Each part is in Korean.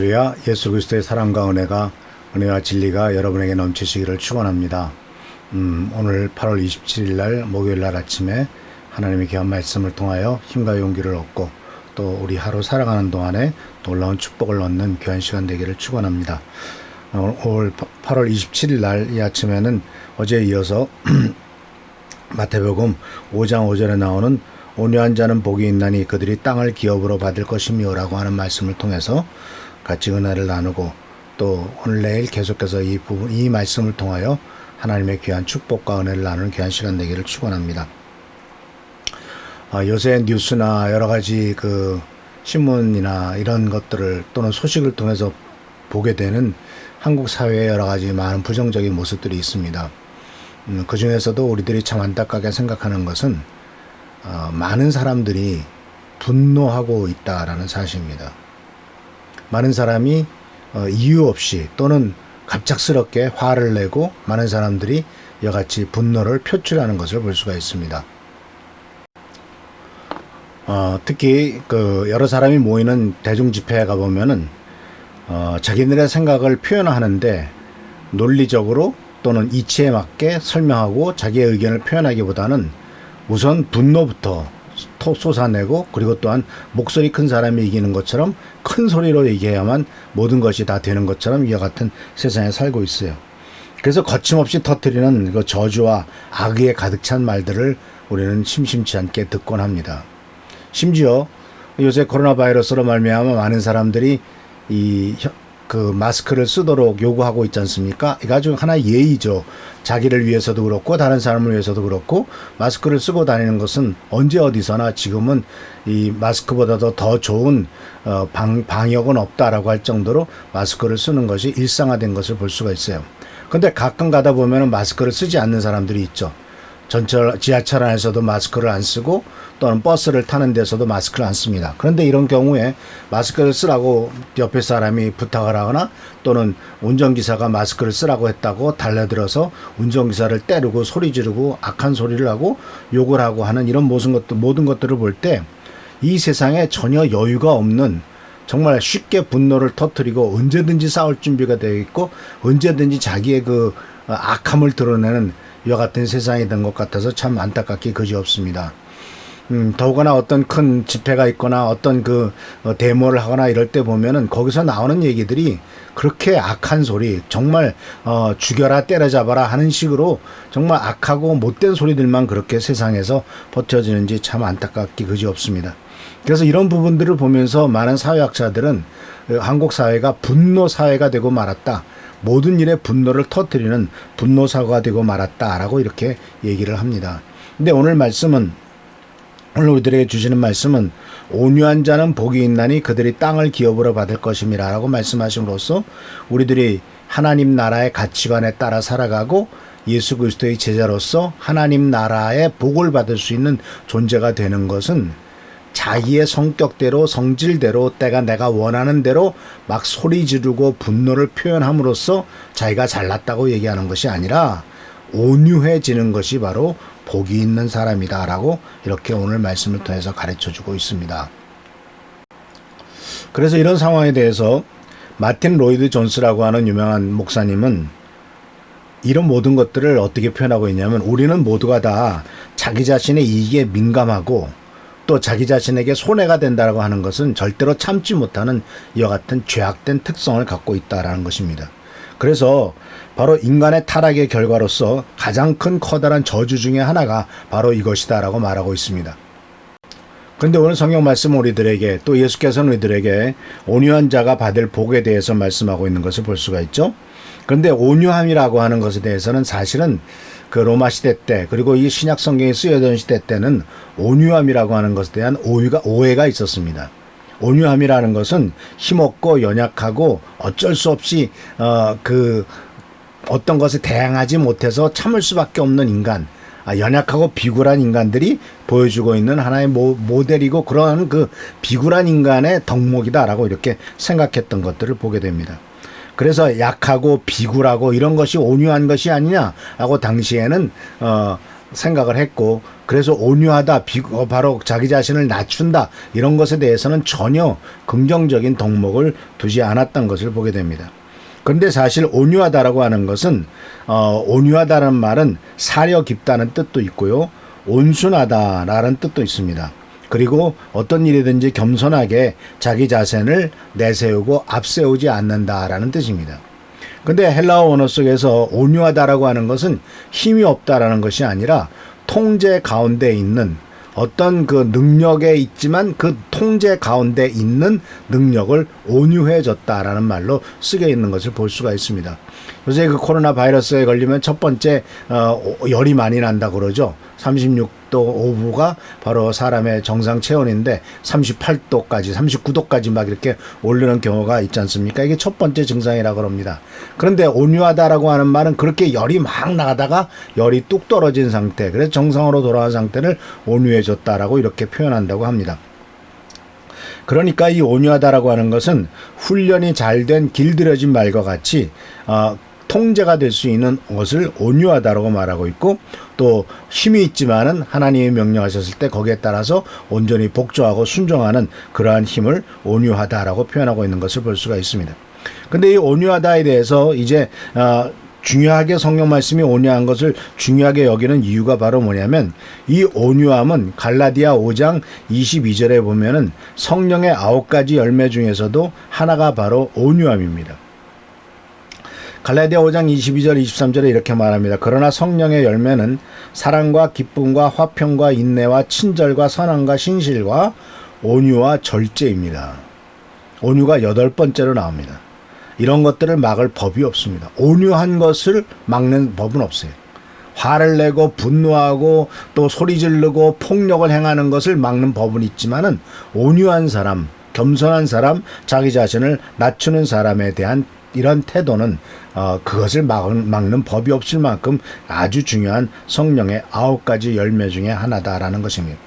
할렐루야. 예수 그리스도의 사랑과 은혜와 진리가 여러분에게 넘치시기를 축원합니다. 오늘 8월 27일 날 목요일 날 아침에 하나님의 귀한 말씀을 통하여 힘과 용기를 얻고 또 우리 하루 살아가는 동안에 놀라운 축복을 얻는 귀한 시간 되기를 축원합니다. 오늘 8월 27일 날 이 아침에는 어제에 이어서 마태복음 5장 5절에 나오는 온유한 자는 복이 있나니 그들이 땅을 기업으로 받을 것이며 라고 하는 말씀을 통해서 같이 은혜를 나누고 또 오늘 내일 계속해서 이 말씀을 통하여 하나님의 귀한 축복과 은혜를 나누는 귀한 시간 되기를 축원합니다. 요새 뉴스나 여러 가지 신문이나 이런 것들을 또는 소식을 통해서 보게 되는 한국 사회의 여러 가지 많은 부정적인 모습들이 있습니다. 그 중에서도 우리들이 참 안타깝게 생각하는 것은 많은 사람들이 분노하고 있다라는 사실입니다. 많은 사람이 이유 없이 또는 갑작스럽게 화를 내고 많은 사람들이 이같이 분노를 표출하는 것을 볼 수가 있습니다. 특히 여러 사람이 모이는 대중 집회에 가보면은 자기들의 생각을 표현하는데 논리적으로 또는 이치에 맞게 설명하고 자기의 의견을 표현하기보다는 우선 분노부터 쏟아내고 그리고 또한 목소리 큰 사람이 이기는 것처럼 큰 소리로 얘기해야만 모든 것이 다 되는 것처럼 이와 같은 세상에 살고 있어요. 그래서 거침없이 터뜨리는 저주와 악의에 가득 찬 말들을 우리는 심심치 않게 듣곤 합니다. 심지어 요새 코로나 바이러스로 말미암아 많은 사람들이 마스크를 쓰도록 요구하고 있지 않습니까? 이거 아주 하나의 예의죠. 자기를 위해서도 그렇고 다른 사람을 위해서도 그렇고 마스크를 쓰고 다니는 것은 언제 어디서나 지금은 이 마스크보다도 더 좋은 방역은 없다라고 할 정도로 마스크를 쓰는 것이 일상화된 것을 볼 수가 있어요. 근데 가끔 가다 보면 마스크를 쓰지 않는 사람들이 있죠. 지하철 안에서도 마스크를 안 쓰고 또는 버스를 타는 데서도 마스크를 안 씁니다. 그런데 이런 경우에 마스크를 쓰라고 옆에 사람이 부탁을 하거나 또는 운전기사가 마스크를 쓰라고 했다고 달려들어서 운전기사를 때리고 소리 지르고 악한 소리를 하고 욕을 하고 하는 이런 모든 것들을 볼 때 이 세상에 전혀 여유가 없는 정말 쉽게 분노를 터뜨리고 언제든지 싸울 준비가 되어 있고 언제든지 자기의 악함을 드러내는 이와 같은 세상이 된 것 같아서 참 안타깝기 그지없습니다. 더구나 어떤 큰 집회가 있거나 어떤 데모를 하거나 이럴 때 보면은 거기서 나오는 얘기들이 그렇게 악한 소리, 정말 죽여라 때려잡아라 하는 식으로 정말 악하고 못된 소리들만 그렇게 세상에서 버텨지는지 참 안타깝기 그지없습니다. 그래서 이런 부분들을 보면서 많은 사회학자들은 한국 사회가 분노 사회가 되고 말았다. 모든 일에 분노를 터뜨리는 분노사가 되고 말았다라고 이렇게 얘기를 합니다. 근데 오늘 우리들에게 주시는 말씀은 온유한 자는 복이 있나니 그들이 땅을 기업으로 받을 것임이라 라고 말씀하심으로써 우리들이 하나님 나라의 가치관에 따라 살아가고 예수 그리스도의 제자로서 하나님 나라의 복을 받을 수 있는 존재가 되는 것은 자기의 성격대로 성질대로 때가 내가 원하는 대로 막 소리 지르고 분노를 표현함으로써 자기가 잘났다고 얘기하는 것이 아니라 온유해지는 것이 바로 복이 있는 사람이다 라고 이렇게 오늘 말씀을 통해서 가르쳐주고 있습니다. 그래서 이런 상황에 대해서 마틴 로이드 존스라고 하는 유명한 목사님은 이런 모든 것들을 어떻게 표현하고 있냐면 우리는 모두가 다 자기 자신의 이익에 민감하고 또 자기 자신에게 손해가 된다고 하는 것은 절대로 참지 못하는 이와 같은 죄악된 특성을 갖고 있다라는 것입니다. 그래서 바로 인간의 타락의 결과로서 가장 큰 커다란 저주 중에 하나가 바로 이것이다라고 말하고 있습니다. 그런데 오늘 성경 말씀 우리들에게 또 예수께서는 우리들에게 온유한 자가 받을 복에 대해서 말씀하고 있는 것을 볼 수가 있죠. 그런데 온유함이라고 하는 것에 대해서는 사실은 로마 시대 때 그리고 이 신약 성경이 쓰여진 시대 때는 온유함이라고 하는 것에 대한 오해가 있었습니다. 온유함이라는 것은 힘없고 연약하고 어쩔 수 없이 어떤 것에 대항하지 못해서 참을 수밖에 없는 인간, 연약하고 비굴한 인간들이 보여주고 있는 하나의 모델이고 그러한 비굴한 인간의 덕목이다라고 이렇게 생각했던 것들을 보게 됩니다. 그래서 약하고 비굴하고 이런 것이 온유한 것이 아니냐라고 당시에는 생각을 했고, 그래서 온유하다, 바로 자기 자신을 낮춘다, 이런 것에 대해서는 전혀 긍정적인 덕목을 두지 않았던 것을 보게 됩니다. 그런데 사실 온유하다라고 하는 것은 온유하다는 말은 사려 깊다는 뜻도 있고요, 온순하다라는 뜻도 있습니다. 그리고 어떤 일이든지 겸손하게 자기 자신을 내세우고 앞세우지 않는다라는 뜻입니다. 근데 헬라어 언어 속에서 온유하다라고 하는 것은 힘이 없다라는 것이 아니라 통제 가운데 있는 어떤 그 능력에 있지만 그 통제 가운데 있는 능력을 온유해졌다라는 말로 쓰여 있는 것을 볼 수가 있습니다. 요새 그 코로나 바이러스에 걸리면 첫 번째 열이 많이 난다 그러죠. 36도 5부가 바로 사람의 정상 체온인데 38도까지 39도까지 막 이렇게 오르는 경우가 있지 않습니까? 이게 첫 번째 증상이라고 합니다. 그런데 온유하다라고 하는 말은 그렇게 열이 막 나다가 열이 뚝 떨어진 상태, 그래서 정상으로 돌아온 상태를 온유해졌다라고 이렇게 표현한다고 합니다. 그러니까 이 온유하다라고 하는 것은 훈련이 잘 된 길들여진 말과 같이 통제가 될 수 있는 것을 온유하다라고 말하고 있고, 또 힘이 있지만은 하나님이 명령하셨을 때 거기에 따라서 온전히 복종하고 순종하는 그러한 힘을 온유하다라고 표현하고 있는 것을 볼 수가 있습니다. 근데 이 온유하다에 대해서 이제 중요하게 성경 말씀이 온유한 것을 중요하게 여기는 이유가 바로 뭐냐면, 이 온유함은 갈라디아 5장 22절에 보면은 성령의 9가지 열매 중에서도 하나가 바로 온유함입니다. 갈라디아 5장 22절 23절에 이렇게 말합니다. 그러나 성령의 열매는 사랑과 기쁨과 화평과 인내와 친절과 선함과 신실과 온유와 절제입니다. 온유가 8번째로 나옵니다. 이런 것들을 막을 법이 없습니다. 온유한 것을 막는 법은 없어요. 화를 내고 분노하고 또 소리 지르고 폭력을 행하는 것을 막는 법은 있지만은 온유한 사람, 겸손한 사람, 자기 자신을 낮추는 사람에 대한 이런 태도는 그것을 막는 법이 없을 만큼 아주 중요한 성령의 9가지 열매 중에 하나다라는 것입니다.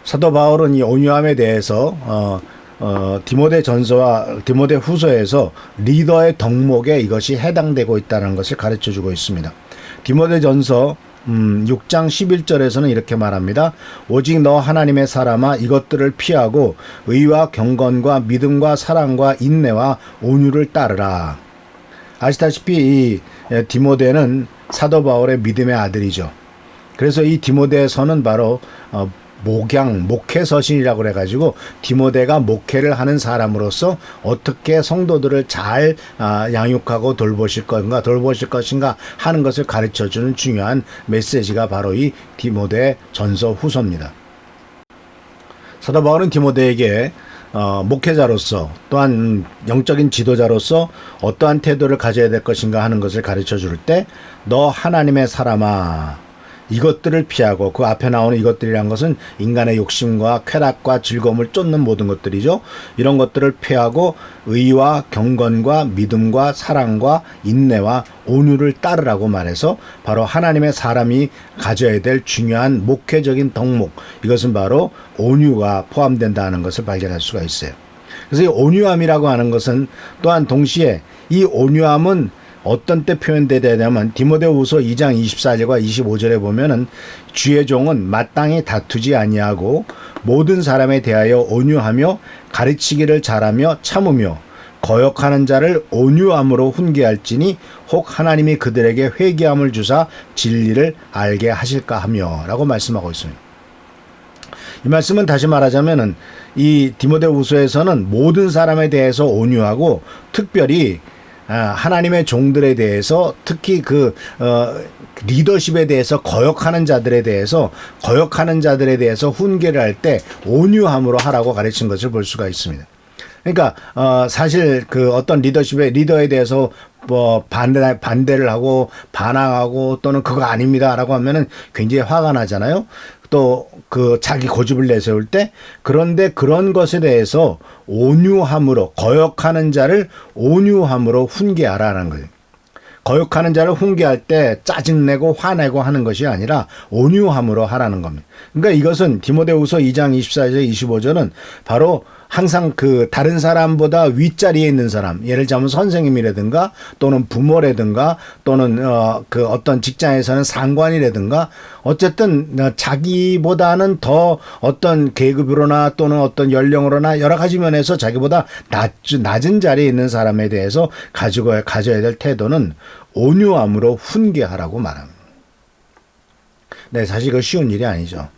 사도 바울은 이 온유함에 대해서 디모데 전서와 디모데 후서에서 리더의 덕목에 이것이 해당되고 있다는 것을 가르쳐주고 있습니다. 디모데 전서 6장 11절에서는 이렇게 말합니다. 오직 너 하나님의 사람아 이것들을 피하고 의와 경건과 믿음과 사랑과 인내와 온유를 따르라. 아시다시피 이 디모데는 사도 바울의 믿음의 아들이죠. 그래서 이 디모데서는 바로 목회서신이라고 그래가지고 디모데가 목회를 하는 사람으로서 어떻게 성도들을 잘 양육하고 돌보실 것인가 하는 것을 가르쳐주는 중요한 메시지가 바로 이 디모데 전서 후서입니다. 사도 바울은 디모데에게 목회자로서 또한 영적인 지도자로서 어떠한 태도를 가져야 될 것인가 하는 것을 가르쳐 줄 때, 너 하나님의 사람아 이것들을 피하고, 그 앞에 나오는 이것들이란 것은 인간의 욕심과 쾌락과 즐거움을 쫓는 모든 것들이죠. 이런 것들을 피하고 의와 경건과 믿음과 사랑과 인내와 온유를 따르라고 말해서 바로 하나님의 사람이 가져야 될 중요한 목회적인 덕목, 이것은 바로 온유가 포함된다는 것을 발견할 수가 있어요. 그래서 이 온유함이라고 하는 것은 또한 동시에 이 온유함은 어떤 때 표현되냐면 디모데후서 2장 24절과 25절에 보면은 주의 종은 마땅히 다투지 아니하고 모든 사람에 대하여 온유하며 가르치기를 잘하며 참으며 거역하는 자를 온유함으로 훈계할지니 혹 하나님이 그들에게 회개함을 주사 진리를 알게 하실까 하며 라고 말씀하고 있습니다. 이 말씀은 다시 말하자면은 이 디모데후서에서는 모든 사람에 대해서 온유하고 특별히 하나님의 종들에 대해서, 특히 리더십에 대해서 거역하는 자들에 대해서 훈계를 할 때 온유함으로 하라고 가르친 것을 볼 수가 있습니다. 그러니까 사실 어떤 리더에 대해서 반대를 하고 반항하고 또는 그거 아닙니다라고 하면은 굉장히 화가 나잖아요. 또 자기 고집을 내세울 때, 그런데 그런 것에 대해서 온유함으로, 거역하는 자를 온유함으로 훈계하라는 거예요. 거역하는 자를 훈계할 때 짜증내고 화내고 하는 것이 아니라 온유함으로 하라는 겁니다. 그러니까 이것은 디모데후서 2장 24절 25절은 바로 항상 그 다른 사람보다 윗자리에 있는 사람, 예를 들자면 선생님이라든가 또는 부모라든가 또는 그 어떤 직장에서는 상관이라든가 어쨌든 자기보다는 더 어떤 계급으로나 또는 어떤 연령으로나 여러 가지 면에서 자기보다 낮은 자리에 있는 사람에 대해서 가져야 될 태도는 온유함으로 훈계하라고 말합니다. 네, 사실 이거 쉬운 일이 아니죠.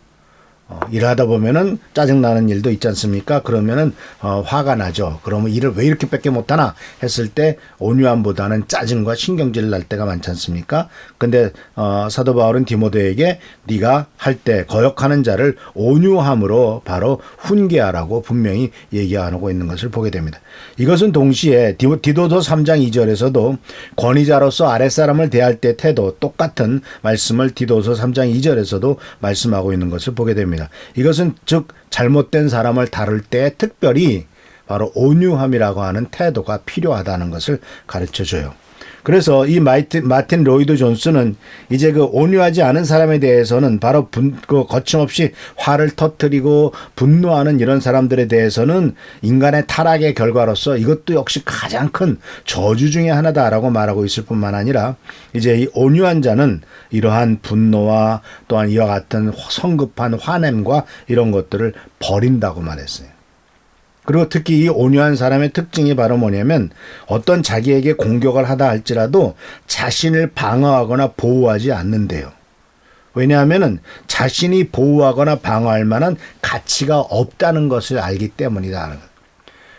일하다 보면은 짜증나는 일도 있지 않습니까? 그러면은 화가 나죠. 그러면 일을 왜 이렇게 밖에 못하나 했을 때 온유함보다는 짜증과 신경질 날 때가 많지 않습니까? 근데 사도 바울은 디모데에게 네가 할 때 거역하는 자를 온유함으로 바로 훈계하라고 분명히 얘기하고 있는 것을 보게 됩니다. 이것은 동시에 디도서 3장 2절에서도 권위자로서 아랫사람을 대할 때 태도 똑같은 말씀을 디도서 3장 2절에서도 말씀하고 있는 것을 보게 됩니다. 이것은 즉 잘못된 사람을 다룰 때 특별히 바로 온유함이라고 하는 태도가 필요하다는 것을 가르쳐줘요. 그래서 이 마틴 로이드 존스는 이제 그 온유하지 않은 사람에 대해서는 바로 거침없이 화를 터뜨리고 분노하는 이런 사람들에 대해서는 인간의 타락의 결과로서 이것도 역시 가장 큰 저주 중에 하나다라고 말하고 있을 뿐만 아니라 이제 이 온유한 자는 이러한 분노와 또한 이와 같은 성급한 화냄과 이런 것들을 버린다고 말했어요. 그리고 특히 이 온유한 사람의 특징이 바로 뭐냐면 어떤 자기에게 공격을 하다 할지라도 자신을 방어하거나 보호하지 않는데요. 왜냐하면 자신이 보호하거나 방어할 만한 가치가 없다는 것을 알기 때문이다.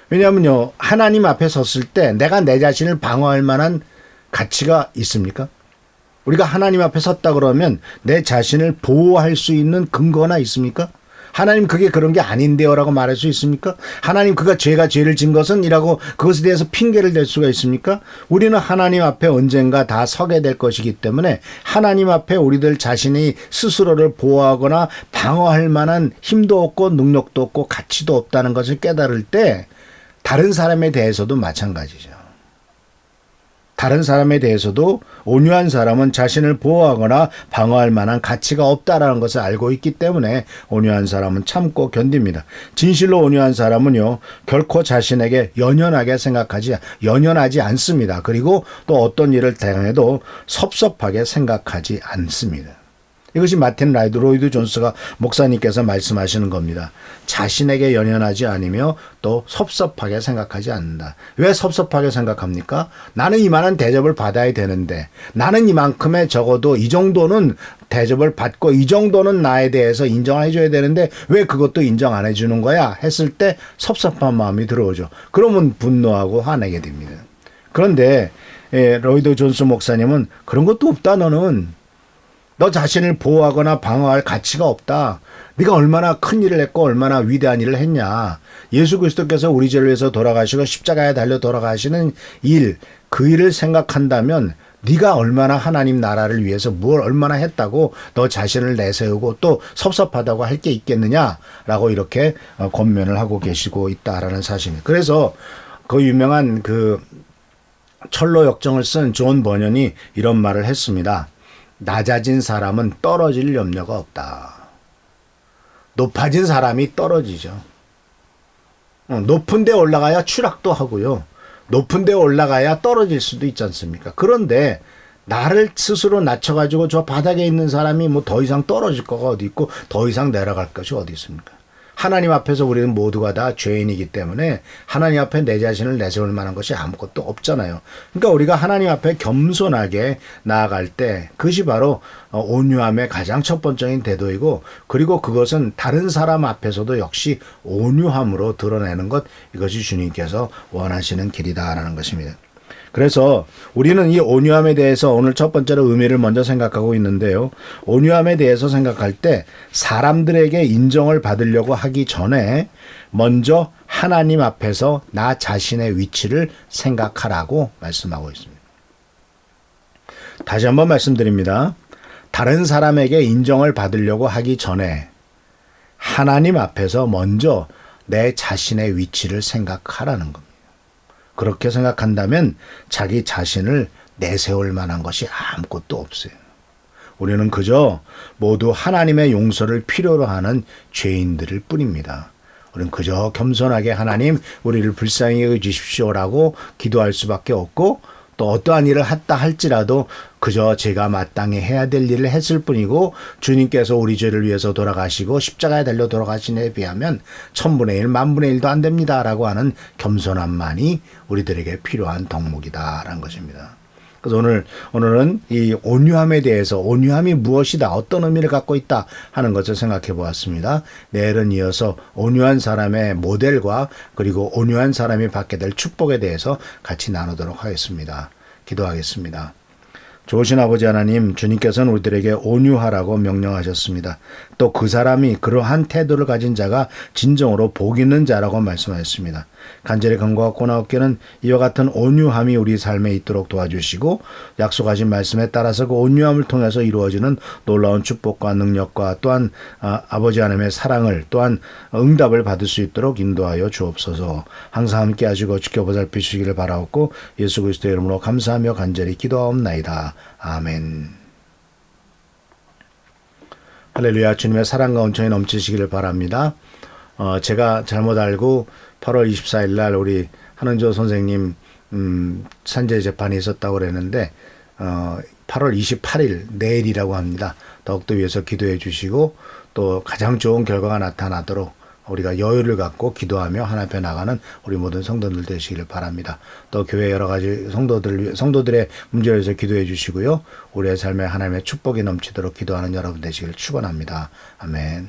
왜냐하면요, 하나님 앞에 섰을 때 내가 내 자신을 방어할 만한 가치가 있습니까? 우리가 하나님 앞에 섰다 그러면 내 자신을 보호할 수 있는 근거나 있습니까? 하나님 그게 그런 게 아닌데요 라고 말할 수 있습니까? 하나님 그가 죄를 진 것은 이라고 그것에 대해서 핑계를 댈 수가 있습니까? 우리는 하나님 앞에 언젠가 다 서게 될 것이기 때문에 하나님 앞에 우리들 자신이 스스로를 보호하거나 방어할 만한 힘도 없고 능력도 없고 가치도 없다는 것을 깨달을 때 다른 사람에 대해서도 마찬가지죠. 다른 사람에 대해서도 온유한 사람은 자신을 보호하거나 방어할 만한 가치가 없다라는 것을 알고 있기 때문에 온유한 사람은 참고 견딥니다. 진실로 온유한 사람은요, 결코 자신에게 연연하지 않습니다. 그리고 또 어떤 일을 당해도 섭섭하게 생각하지 않습니다. 이것이 마틴 로이드 존스가 목사님께서 말씀하시는 겁니다. 자신에게 연연하지 않으며 또 섭섭하게 생각하지 않는다. 왜 섭섭하게 생각합니까? 나는 이만한 대접을 받아야 되는데 나는 이만큼의 적어도 이 정도는 대접을 받고 이 정도는 나에 대해서 인정해 줘야 되는데 왜 그것도 인정 안 해주는 거야? 했을 때 섭섭한 마음이 들어오죠. 그러면 분노하고 화내게 됩니다. 그런데 로이드 존스 목사님은 그런 것도 없다 너는. 너 자신을 보호하거나 방어할 가치가 없다. 네가 얼마나 큰 일을 했고 얼마나 위대한 일을 했냐. 예수 그리스도께서 우리 죄를 위해서 돌아가시고 십자가에 달려 돌아가시는 일, 그 일을 생각한다면 네가 얼마나 하나님 나라를 위해서 뭘 얼마나 했다고 너 자신을 내세우고 또 섭섭하다고 할 게 있겠느냐라고 이렇게 권면을 하고 계시고 있다라는 사실입니다. 그래서 그 유명한 그 철로 역정을 쓴 존 버년이 이런 말을 했습니다. 낮아진 사람은 떨어질 염려가 없다. 높아진 사람이 떨어지죠. 높은 데 올라가야 추락도 하고요. 높은 데 올라가야 떨어질 수도 있지 않습니까? 그런데 나를 스스로 낮춰가지고 저 바닥에 있는 사람이 뭐 더 이상 떨어질 거가 어디 있고 더 이상 내려갈 것이 어디 있습니까? 하나님 앞에서 우리는 모두가 다 죄인이기 때문에 하나님 앞에 내 자신을 내세울 만한 것이 아무것도 없잖아요. 그러니까 우리가 하나님 앞에 겸손하게 나아갈 때 그것이 바로 온유함의 가장 첫 번째인 태도이고 그리고 그것은 다른 사람 앞에서도 역시 온유함으로 드러내는 것 이것이 주님께서 원하시는 길이다라는 것입니다. 그래서 우리는 이 온유함에 대해서 오늘 첫 번째로 의미를 먼저 생각하고 있는데요. 온유함에 대해서 생각할 때 사람들에게 인정을 받으려고 하기 전에 먼저 하나님 앞에서 나 자신의 위치를 생각하라고 말씀하고 있습니다. 다시 한번 말씀드립니다. 다른 사람에게 인정을 받으려고 하기 전에 하나님 앞에서 먼저 내 자신의 위치를 생각하라는 겁니다. 그렇게 생각한다면 자기 자신을 내세울 만한 것이 아무것도 없어요. 우리는 그저 모두 하나님의 용서를 필요로 하는 죄인들일 뿐입니다. 우리는 그저 겸손하게 하나님 우리를 불쌍히 여겨주십시오라고 기도할 수밖에 없고, 또 어떠한 일을 했다 할지라도 그저 제가 마땅히 해야 될 일을 했을 뿐이고, 주님께서 우리 죄를 위해서 돌아가시고 십자가에 달려 돌아가신 에 비하면 1000분의 1, 10,000분의 1도 안 됩니다 라고 하는 겸손함만이 우리들에게 필요한 덕목이다라는 것입니다. 그래서 오늘은 이 온유함에 대해서, 온유함이 무엇이다, 어떤 의미를 갖고 있다 하는 것을 생각해 보았습니다. 내일은 이어서 온유한 사람의 모델과 그리고 온유한 사람이 받게 될 축복에 대해서 같이 나누도록 하겠습니다. 기도하겠습니다. 좋으신 아버지 하나님, 주님께서는 우리들에게 온유하라고 명령하셨습니다. 또 그 사람이 그러한 태도를 가진 자가 진정으로 복 있는 자라고 말씀하셨습니다. 간절히 간구하고 나옵기는 이와 같은 온유함이 우리 삶에 있도록 도와주시고, 약속하신 말씀에 따라서 그 온유함을 통해서 이루어지는 놀라운 축복과 능력과 또한 아버지 하나님의 사랑을, 또한 응답을 받을 수 있도록 인도하여 주옵소서. 항상 함께 하시고 지켜보살피 주시기를 바라옵고, 예수 그리스도의 이름으로 감사하며 간절히 기도하옵나이다. 아멘. 할렐루야. 주님의 사랑과 온천이 넘치시기를 바랍니다. 제가 잘못 알고 8월 24일 날 우리 한은조 선생님 산재 재판이 있었다고 그랬는데 8월 28일 내일이라고 합니다. 더욱더 위해서 기도해 주시고, 또 가장 좋은 결과가 나타나도록 우리가 여유를 갖고 기도하며 하나님 앞에 나가는 우리 모든 성도들 되시기를 바랍니다. 또 교회 여러 가지 성도들의 문제에 대해서 기도해 주시고요. 우리의 삶에 하나님의 축복이 넘치도록 기도하는 여러분 되시기를 축원합니다. 아멘.